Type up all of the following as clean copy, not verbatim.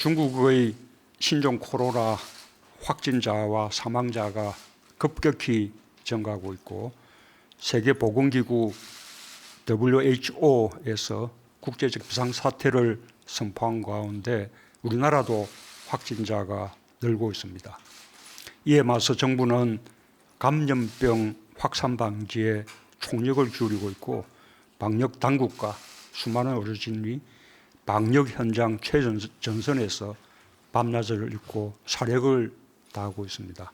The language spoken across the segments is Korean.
중국의 신종 코로나 확진자와 사망자가 급격히 증가하고 있고 세계보건기구 WHO에서 국제적 비상사태를 선포한 가운데 우리나라도 확진자가 늘고 있습니다. 이에 맞서 정부는 감염병 확산 방지에 총력을 기울이고 있고 방역 당국과 수많은 의료진이 방역 현장 최전선에서 밤낮을 잇고 사력을 다하고 있습니다.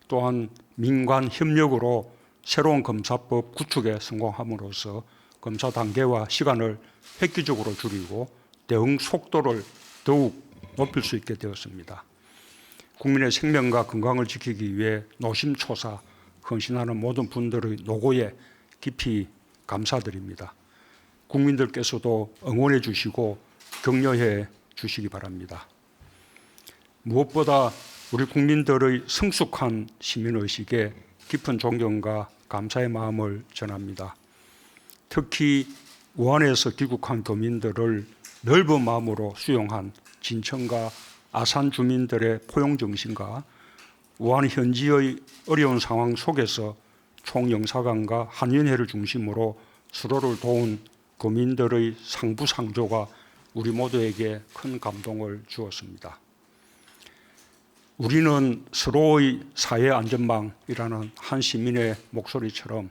또한 민관 협력으로 새로운 검사법 구축에 성공함으로써 검사 단계와 시간을 획기적으로 줄이고 대응 속도를 더욱 높일 수 있게 되었습니다. 국민의 생명과 건강을 지키기 위해 노심초사 헌신하는 모든 분들의 노고에 깊이 감사드립니다. 국민들께서도 응원해 주시고 격려해 주시기 바랍니다. 무엇보다 우리 국민들의 성숙한 시민의식에 깊은 존경과 감사의 마음을 전합니다. 특히 우한에서 귀국한 교민들을 넓은 마음으로 수용한 진천과 아산 주민들의 포용정신과 우한 현지의 어려운 상황 속에서 총영사관과 한인회를 중심으로 서로를 도운 교민들의 상부상조가 우리 모두에게 큰 감동을 주었습니다. 우리는 서로의 사회 안전망이라는 한 시민의 목소리처럼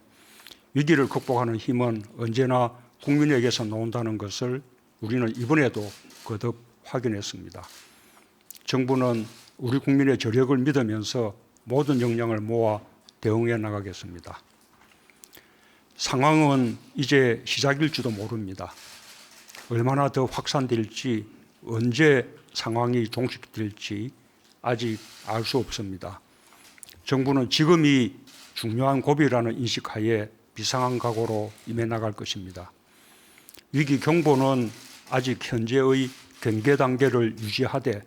위기를 극복하는 힘은 언제나 국민에게서 나온다는 것을 우리는 이번에도 거듭 확인했습니다. 정부는 우리 국민의 저력을 믿으면서 모든 역량을 모아 대응해 나가겠습니다. 상황은 이제 시작일지도 모릅니다. 얼마나 더 확산될지, 언제 상황이 종식될지 아직 알 수 없습니다. 정부는 지금이 중요한 고비라는 인식하에 비상한 각오로 임해 나갈 것입니다. 위기 경보는 아직 현재의 경계 단계를 유지하되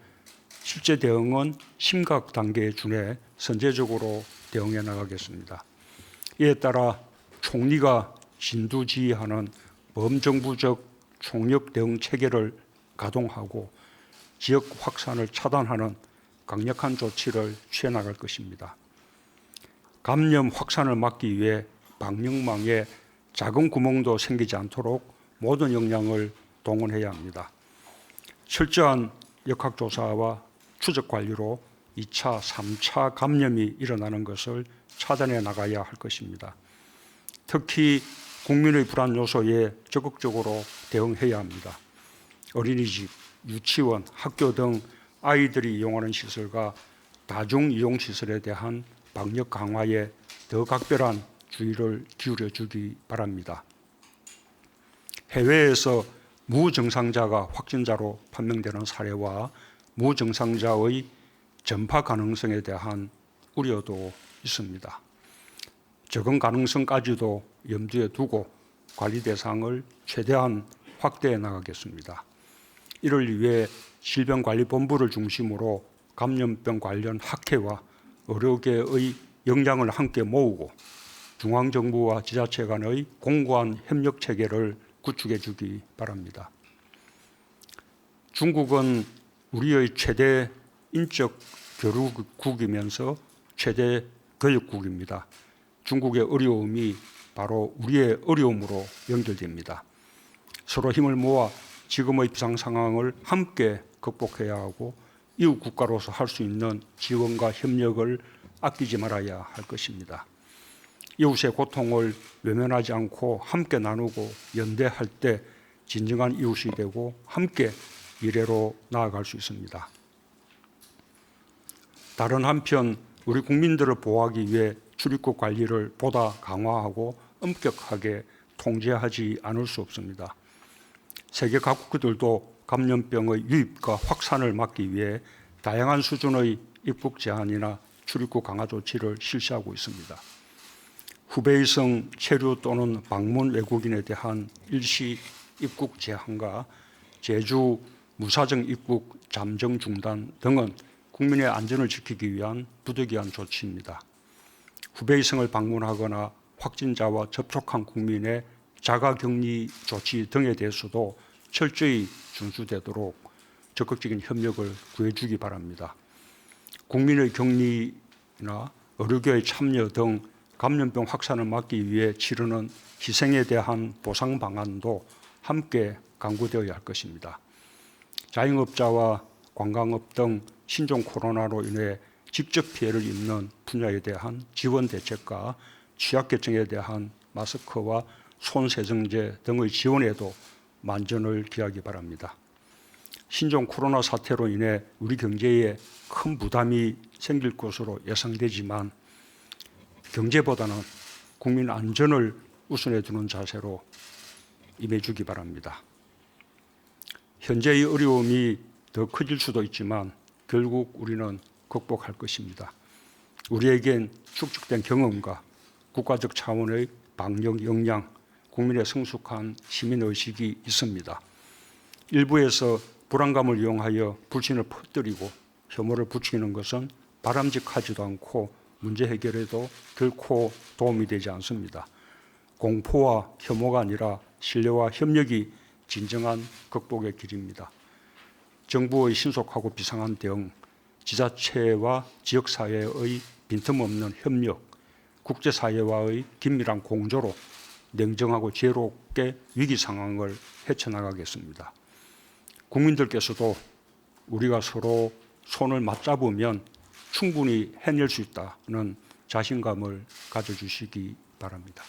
실제 대응은 심각 단계에 준해 선제적으로 대응해 나가겠습니다. 이에 따라 총리가 진두지휘하는 범정부적 총력 대응 체계를 가동하고 지역 확산을 차단하는 강력한 조치를 취해 나갈 것입니다. 감염 확산을 막기 위해 방역망에 작은 구멍도 생기지 않도록 모든 역량을 동원해야 합니다. 철저한 역학조사와 추적 관리로 2차, 3차 감염이 일어나는 것을 차단해 나가야 할 것입니다. 특히 국민의 불안 요소에 적극적으로 대응해야 합니다. 어린이집, 유치원, 학교 등 아이들이 이용하는 시설과 다중이용시설에 대한 방역 강화에 더 각별한 주의를 기울여 주기 바랍니다. 해외에서 무증상자가 확진자로 판명되는 사례와 무증상자의 전파 가능성에 대한 우려도 있습니다. 적응 가능성까지도 염두에 두고 관리 대상을 최대한 확대해 나가겠습니다. 이를 위해 질병관리본부를 중심으로 감염병 관련 학회와 의료계의 역량을 함께 모으고 중앙정부와 지자체 간의 공고한 협력체계를 구축해 주기 바랍니다. 중국은 우리의 최대 인적 교류국이면서 최대 교역국입니다. 중국의 어려움이 바로 우리의 어려움으로 연결됩니다. 서로 힘을 모아 지금의 비상 상황을 함께 극복해야 하고 이웃 국가로서 할 수 있는 지원과 협력을 아끼지 말아야 할 것입니다. 이웃의 고통을 외면하지 않고 함께 나누고 연대할 때 진정한 이웃이 되고 함께 미래로 나아갈 수 있습니다. 다른 한편 우리 국민들을 보호하기 위해 출입국 관리를 보다 강화하고 엄격하게 통제하지 않을 수 없습니다. 세계 각국들도 감염병의 유입과 확산을 막기 위해 다양한 수준의 입국 제한이나 출입국 강화 조치를 실시하고 있습니다. 후베이성 체류 또는 방문 외국인에 대한 일시 입국 제한과 제주 무사정 입국 잠정 중단 등은 국민의 안전을 지키기 위한 부득이한 조치입니다. 후베이성을 방문하거나 확진자와 접촉한 국민의 자가격리 조치 등에 대해서도 철저히 준수되도록 적극적인 협력을 구해주기 바랍니다. 국민의 격리나 의료계의 참여 등 감염병 확산을 막기 위해 치르는 희생에 대한 보상 방안도 함께 강구되어야 할 것입니다. 자영업자와 관광업 등 신종 코로나로 인해 직접 피해를 입는 분야에 대한 지원 대책과 취약계층에 대한 마스크와 손세정제 등의 지원에도 만전을 기하기 바랍니다. 신종 코로나 사태로 인해 우리 경제에 큰 부담이 생길 것으로 예상되지만 경제보다는 국민 안전을 우선해 두는 자세로 임해주기 바랍니다. 현재의 어려움이 더 커질 수도 있지만 결국 우리는 극복할 것입니다. 우리에겐 축적된 경험과 국가적 차원의 방역 역량, 국민의 성숙한 시민의식이 있습니다. 일부에서 불안감을 이용하여 불신을 퍼뜨리고 혐오를 부추기는 것은 바람직하지도 않고 문제 해결에도 결코 도움이 되지 않습니다. 공포와 혐오가 아니라 신뢰와 협력이 진정한 극복의 길입니다. 정부의 신속하고 비상한 대응, 지자체와 지역사회의 빈틈없는 협력, 국제사회와의 긴밀한 공조로 냉정하고 지혜롭게 위기 상황을 헤쳐나가겠습니다. 국민들께서도 우리가 서로 손을 맞잡으면 충분히 해낼 수 있다는 자신감을 가져주시기 바랍니다.